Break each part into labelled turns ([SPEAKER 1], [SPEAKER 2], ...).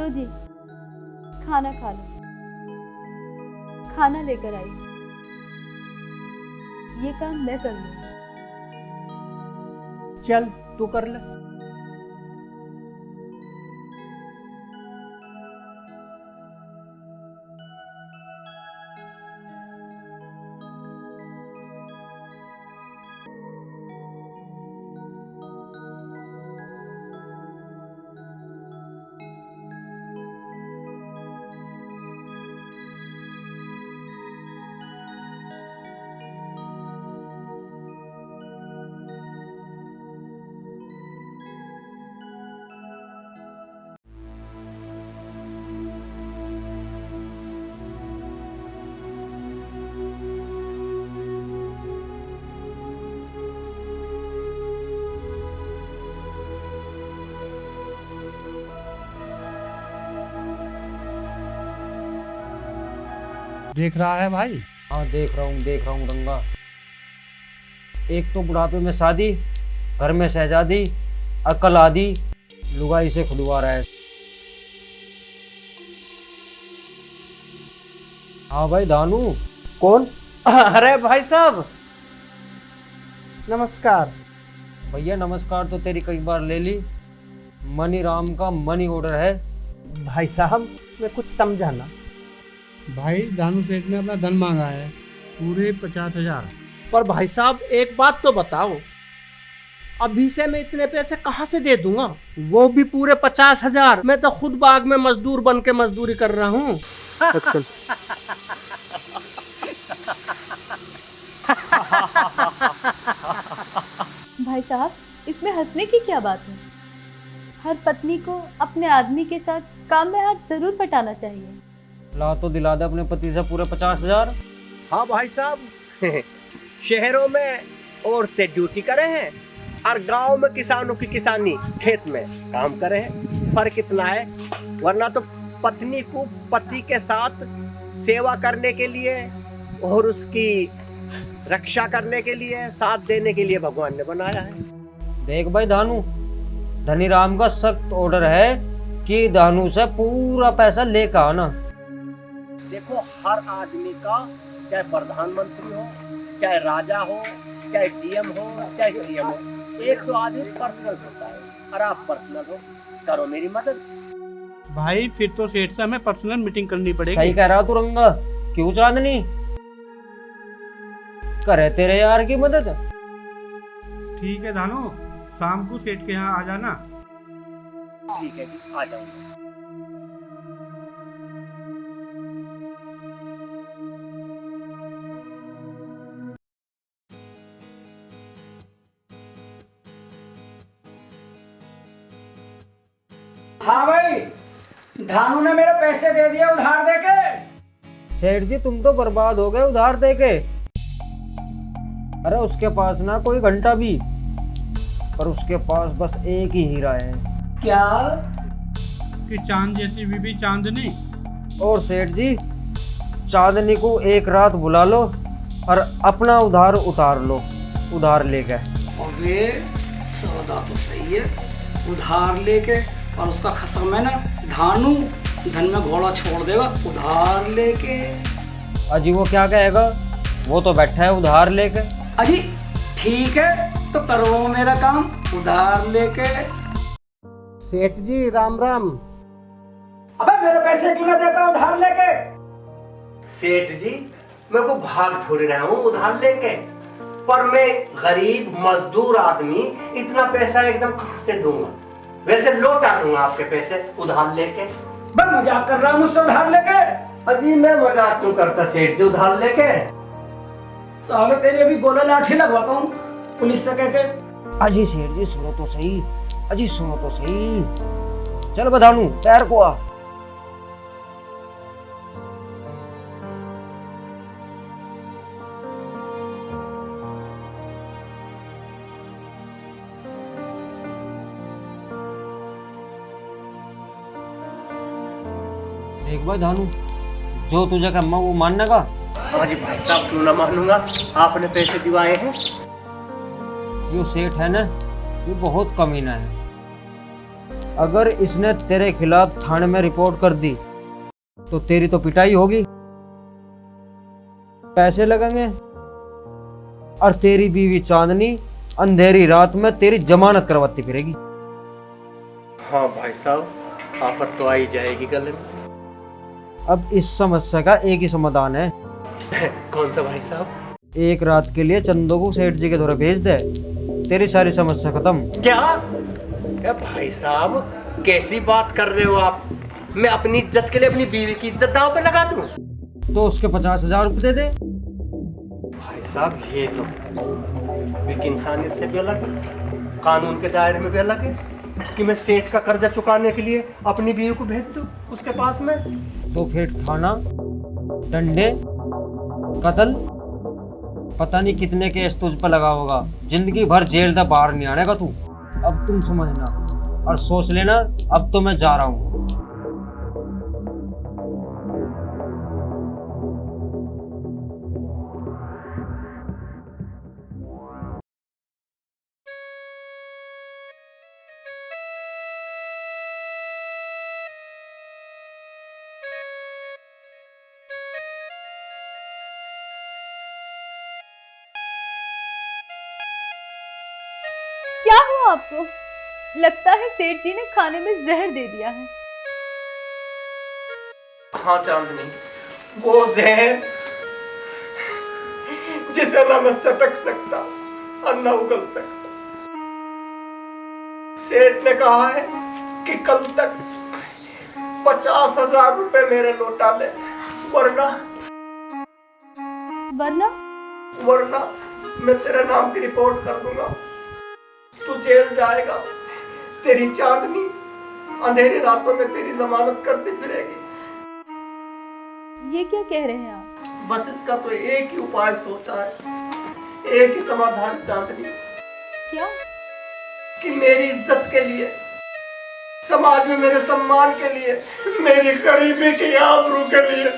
[SPEAKER 1] लो जी, खाना खा लो। खाना लेकर आई, ये काम मैं कर लूंगी।
[SPEAKER 2] चल तू कर ले।
[SPEAKER 3] देख रहा है भाई?
[SPEAKER 4] हाँ देख रहा हूँ गंगा। एक तो बुढ़ापे में शादी, घर में शहजादी, अकल आदि, लुगाई से खुदवा रहा है। हाँ भाई दानू।
[SPEAKER 2] कौन? अरे भाई साहब नमस्कार।
[SPEAKER 4] भैया नमस्कार तो तेरी कई बार ले ली। मनी राम का मनी ऑर्डर है।
[SPEAKER 2] भाई साहब मैं कुछ समझा ना।
[SPEAKER 3] भाई दानू सेठ ने अपना धन मांगा है, पूरे 50,000।
[SPEAKER 2] पर भाई साहब एक बात तो बताओ, अभी से मैं इतने पैसे कहाँ से दे दूंगा, वो भी पूरे 50,000। मैं तो खुद बाग में मजदूर बन के मजदूरी कर रहा हूँ।
[SPEAKER 1] भाई साहब, इसमें हंसने की क्या बात है? हर पत्नी को अपने आदमी के साथ काम में हाथ जरूर बटाना चाहिए।
[SPEAKER 4] ला तो दिला दे अपने पति से पूरे 50,000।
[SPEAKER 5] हाँ भाई साहब, शहरों में औरतें ड्यूटी करे हैं और गांव में किसानों की किसानी खेत में काम करे हैं। फर्क इतना है, वरना तो पत्नी को पति के साथ सेवा करने के लिए और उसकी रक्षा करने के लिए, साथ देने के लिए भगवान ने बनाया है।
[SPEAKER 4] देख भाई दानू, धनी राम का सख्त ऑर्डर है कि दानू से पूरा पैसा लेकर आना।
[SPEAKER 5] देखो, हर आदमी का, चाहे प्रधानमंत्री हो, चाहे राजा हो, चाहे डीएम हो, चाहे सीएम हो, एक तो आदमी पर्सनल होता है और आप पर्सनल हो। करो मेरी मदद।
[SPEAKER 3] भाई फिर तो सेठ से हमें पर्सनल मीटिंग करनी पड़ेगी।
[SPEAKER 4] सही कह रहा तू रंगा। क्यों चांदनी, करे तेरे यार की मदद।
[SPEAKER 3] ठीक है दानू, शाम को सेठ के यहाँ आ जाना।
[SPEAKER 5] ठीक है जी, आ जाऊंगा।
[SPEAKER 6] हाँ भाई, धानू ने मेरे पैसे दे दिए उधार देके।
[SPEAKER 4] सेठ जी तुम तो बर्बाद हो गए उधार देके। अरे उसके पास ना कोई घंटा भी, पर उसके पास बस एक ही हीरा है।
[SPEAKER 6] क्या?
[SPEAKER 3] कि चांद जैसी बीबी चांदनी।
[SPEAKER 4] और सेठ जी, चांदनी को एक रात बुला लो और अपना उधार उतार लो, उधार लेके।
[SPEAKER 6] अबे सौदा तो सही है, उधार लेके, और उसका खसम है ना धानू, धन में घोड़ा छोड़ देगा उधार लेके।
[SPEAKER 4] अजी वो क्या कहेगा, वो तो बैठा है उधार लेके।
[SPEAKER 6] अजी ठीक है, तो करो मेरा काम उधार लेके।
[SPEAKER 2] सेठ जी राम राम।
[SPEAKER 6] अबे मेरे पैसे क्यों ना देता उधार लेके?
[SPEAKER 5] सेठ जी, मैं को भाग थोड़ी रहा हूँ उधार लेके, पर मैं गरीब मजदूर आदमी इतना पैसा एकदम कहाँ से दूंगा। वैसे लौटा दूंगा आपके पैसे उधार लेके।
[SPEAKER 6] बस मजाक कर रहा हूँ मुझसे उधार लेके?
[SPEAKER 5] अजी मैं मजाक क्यों करता सेठ जी उधार लेके।
[SPEAKER 6] साले तेरी अभी गोला लाठी लगवाता हूँ पुलिस से कह के।
[SPEAKER 4] अजी सेठ जी सुनो तो सही, अजी सुनो तो सही। चल बधानू पैर को आ। एक बार धानू, जो तुझे कम्मा वो मानने का।
[SPEAKER 5] हाँ जी भाई साहब, क्यों ना मानूंगा, आपने पैसे दिवाए हैं।
[SPEAKER 4] जो सेठ है ना, वो बहुत कमीना है अगर इसने तेरे खिलाफ थाने में रिपोर्ट कर दी तो तेरी तो पिटाई होगी, पैसे लगेंगे, और तेरी बीवी चांदनी अंधेरी रात में तेरी जमानत करवाती फिरेगी।
[SPEAKER 5] हाँ भाई साहब, आफत तो आ ही जाएगी गले में।
[SPEAKER 4] अब इस समस्या का एक ही समाधान है।
[SPEAKER 5] कौन सा भाई साहब?
[SPEAKER 4] एक रात के लिए चंदो को सेठ जी के द्वारा भेज दे, तेरी सारी समस्या खत्म।
[SPEAKER 5] क्या भाई साहब, कैसी बात कर रहे हो आप? मैं अपनी इज्जत के लिए अपनी बीवी की इज्जत दांव पे लगा दूं?
[SPEAKER 4] तो उसके 50,000 रुपये दे दे।
[SPEAKER 5] भाई साहब, ये तो एक इंसानियत से भी अलग है, कानून के दायरे में भी अलग है कि मैं सेठ का कर्जा चुकाने के लिए अपनी बीवी को भेज दूं उसके पास में।
[SPEAKER 4] तो फिर थाना, डंडे, कत्ल, पता नहीं कितने केस तुझ पर लगा होगा, जिंदगी भर जेल से बाहर नहीं आने का तू। अब तुम समझना और सोच लेना, अब तो मैं जा रहा हूँ।
[SPEAKER 1] क्या हुआ आपको? लगता है सेठ जी ने खाने में जहर दे दिया है।
[SPEAKER 5] हाँ चांदनी, वो जहर जिसे ना मैं सटक सकता और ना उगल सकता। सेठ ने कहा है कि कल तक 50,000 रुपए मेरे लौटा ले, वरना वरना मैं तेरे नाम की रिपोर्ट कर दूंगा, तू जेल जाएगा, तेरी चांदनी अंधेरी रातों में तेरी जमानत करती फिरेगी।
[SPEAKER 1] ये क्या कह रहे हैं आप?
[SPEAKER 5] बस इसका तो एक ही उपाय सोचा है, एक ही समाधान चांदनी।
[SPEAKER 1] क्या?
[SPEAKER 5] कि मेरी इज्जत के लिए, समाज में मेरे सम्मान के लिए, मेरी गरीबी की आबरू के लिए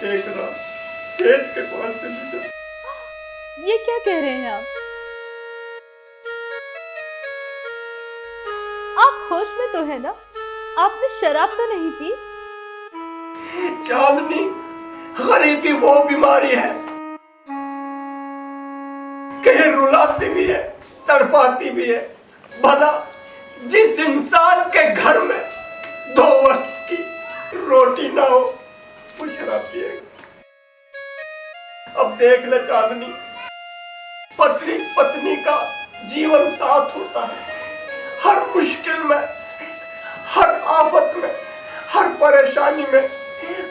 [SPEAKER 5] एक रात सेठ के पास चली जा।
[SPEAKER 1] ये क्या कह रहे हैं आप? आप होश में तो है ना? आपने शराब तो नहीं पी?
[SPEAKER 5] चांदनी, गरीबी वो बीमारी है कि ये रुलाती भी है, तड़पाती भी है। भला जिस इंसान के घर में 2 वक्त की रोटी ना हो, वो शराब पिएगा। अब देख ले चांदनी, पति पत्नी का जीवन साथ होता है, हर मुश्किल में, हर आफत में, हर परेशानी में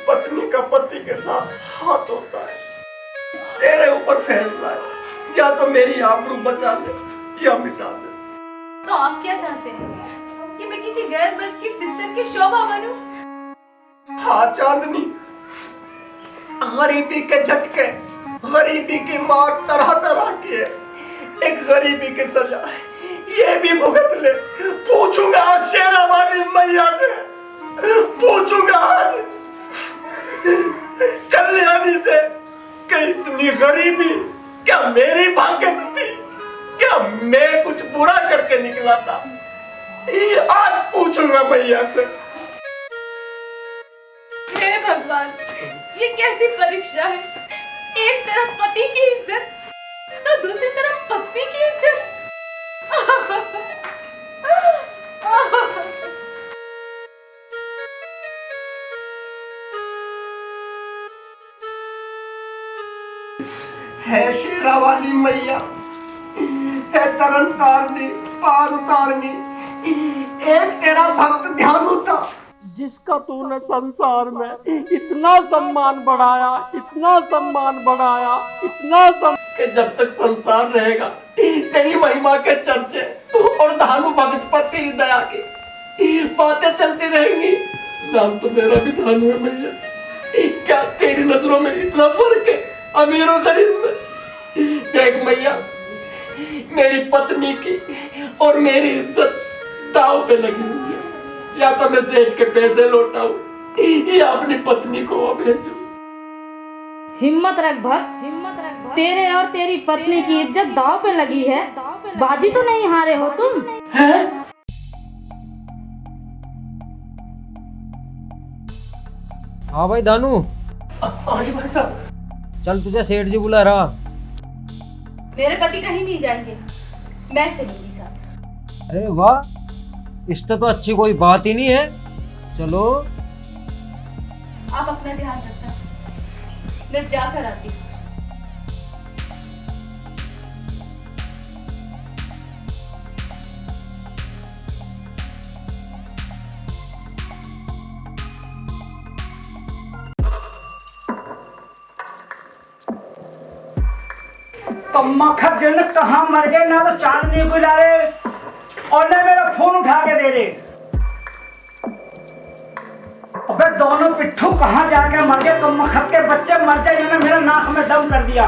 [SPEAKER 5] पत्नी का पति के साथ हाथ होता है। तेरे ऊपर फैसला है, या तो मेरी आबरू बचा ले या मिटा दे।
[SPEAKER 1] तो आप क्या चाहते हैं कि मैं किसी गैर मर्द की बिस्तर की शोभा बनूं?
[SPEAKER 5] हाँ चांदनी, गरीबी के झटके, गरीबी की मार तरह तरह की है, एक गरीबी की सजा ये भी भुगत ले। पूछूंगा आज शेरा वाली मैया से, पूछूंगा आज कल्याणी से कि इतनी गरीबी क्या मेरी भाग्य में थी? क्या मैं कुछ बुरा करके निकला था? आज पूछूंगा मैया से।
[SPEAKER 1] हे भगवान, ये कैसी परीक्षा है? एक तरफ पति की इज्जत तो दूसरी तरफ पत्नी की इज्जत।
[SPEAKER 5] है शेरा वाली मैया, है तरन तारनी, पार उतारनी, एक तेरा भक्त ध्यानु था
[SPEAKER 2] जिसका तूने संसार में इतना सम्मान बढ़ाया, इतना सम्मान बढ़ाया, इतना
[SPEAKER 5] कि जब तक संसार रहेगा तेरी महिमा के चर्चे और धानु भक्त पर तेरी दया की बातें चलती रहेंगी। नाम तो मेरा भी धानु है भैया, क्या तेरी नजरों में इतना फर्क है अमीर और गरीब में? देख मैया, मेरी पत्नी की और मेरी इज्जत दांव पे लगी हुई है, या तो मैं सेठ के पैसे लौटाऊं या अपनी पत्नी को भेजूं।
[SPEAKER 7] हिम्मत रख भक्त, हिम्मत रख। तेरे और तेरी पत्नी की इज्जत दांव पे लगी है। बाजी तो नहीं हारे हो तुम।
[SPEAKER 4] हाँ भाई दानू,
[SPEAKER 5] हाँ जी भाई साहब।
[SPEAKER 4] चल तुझे सेठ जी बुला रहा।
[SPEAKER 1] मेरे पति कहीं नहीं जाएंगे, मैं चलूंगी साथ।
[SPEAKER 4] अरे वाह, इससे तो अच्छी कोई बात ही नहीं है। चलो।
[SPEAKER 1] आप अपना ध्यान रखना, मैं जाकर आती हूँ।
[SPEAKER 6] कम्मा खप जन कहाँ मर गए, ना तो चांदनी को ला रहे और ना मेरा फोन उठा के दे रहे। अबे दोनों पिट्ठू कहाँ जाके मर गए, कम्मा खप के बच्चे मर जाए, इन्होंने मेरे नाक में दम कर दिया।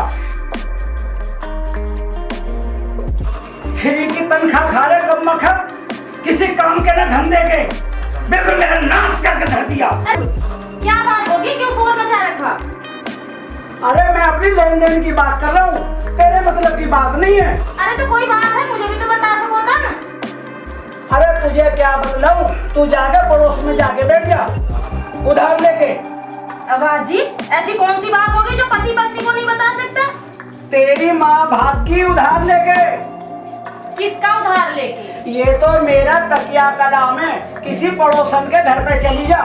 [SPEAKER 6] फ्री की तनख्वाह खा रहे कम्मा खप, किसी काम के ना धंधे के, बिल्कुल मेरा नाश करके धर दिया।
[SPEAKER 7] क्या बात होगी, क्यों शोर मचा रखा?
[SPEAKER 6] अरे मैं अपनी लेन देन की बात कर रहा हूँ, तेरे मतलब की बात नहीं है।
[SPEAKER 7] अरे तो कोई बात है, मुझे भी तो बता सको था ना।
[SPEAKER 6] अरे तुझे क्या बतलाऊं, तू जाके पड़ोस में जाके बैठ जा उधार लेके।
[SPEAKER 7] आवाज जी, ऐसी कौन सी बात होगी जो पति पत्नी को नहीं बता सकता?
[SPEAKER 6] तेरी माँ भागी उधार लेके।
[SPEAKER 7] किसका उधार लेके?
[SPEAKER 6] ये तो मेरा तकिया कलाम है, किसी पड़ोसन के घर पे चली जा,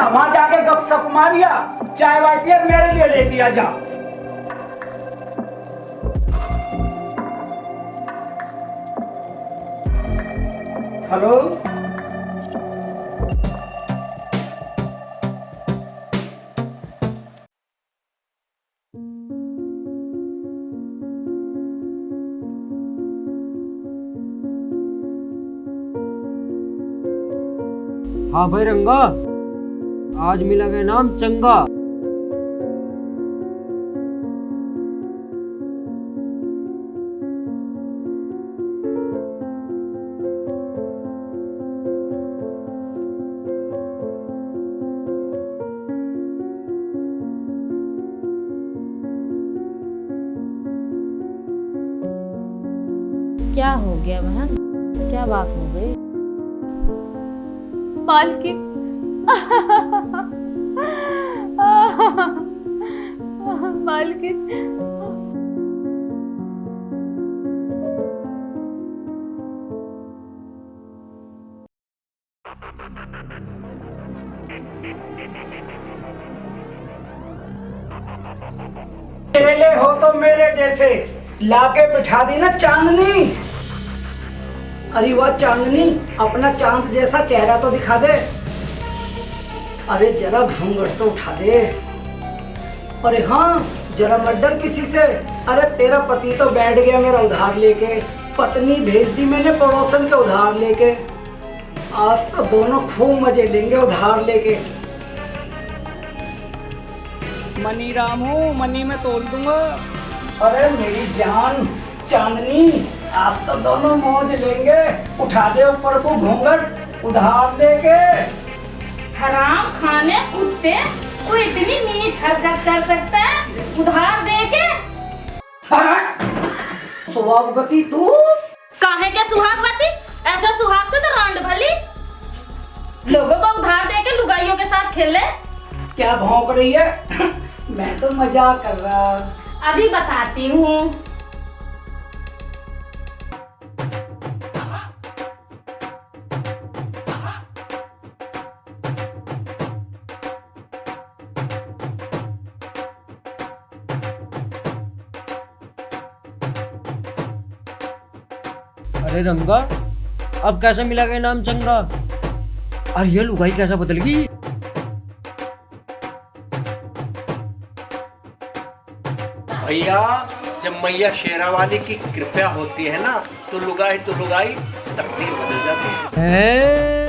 [SPEAKER 6] वहाँ जाके गपशप मारिया, चाय वाय पिया, मेरे लिए लेती आ जा। हेलो,
[SPEAKER 4] हाँ भाई रंगा, आज मिला गया नाम चंगा।
[SPEAKER 8] क्या हो गया बहन, क्या बात हो गई?
[SPEAKER 1] मालकिन, मालकिन,
[SPEAKER 6] चेले हो तो मेरे जैसे, लाके बिठा दी ना चांदनी। अरे वाह चांदनी, अपना चांद जैसा चेहरा तो दिखा दे। अरे जरा घूंघट तो उठा दे। अरे हाँ, जरा मत डर किसी से। अरे तेरा पति तो बैठ गया मेरा उधार लेके, पत्नी भेज दी मैंने पड़ोसन के उधार लेके। आज तो दोनों खूब मजे लेंगे उधार लेके। मनी राम हूँ, मनी में तोल दूंगा। अरे मेरी जान चांदनी, आज तो दोनों मौज लेंगे। उठा दे ऊपर को घूंघट, उधार लेके।
[SPEAKER 7] हराम खाने कुत्ते, वो इतनी नीच हरकत कर सकता है उधार देके?
[SPEAKER 6] सुहागवती तू?
[SPEAKER 7] काहे के सुहागवती? ऐसा सुहाग से तो रांड भली। लोगों को उधार देके लुगाइयों के साथ खेले।
[SPEAKER 6] क्या भौंक रही है? मैं तो मजाक कर रहा।
[SPEAKER 7] अभी बताती हूँ।
[SPEAKER 4] अरे रंगा, अब कैसे मिला गया नाम चंगा? अरे ये लुगाई कैसा बदल गई?
[SPEAKER 5] भैया, जब मैया शेरावाली की कृपा होती है ना, तो लुगाई तकदीर बदल जाती है।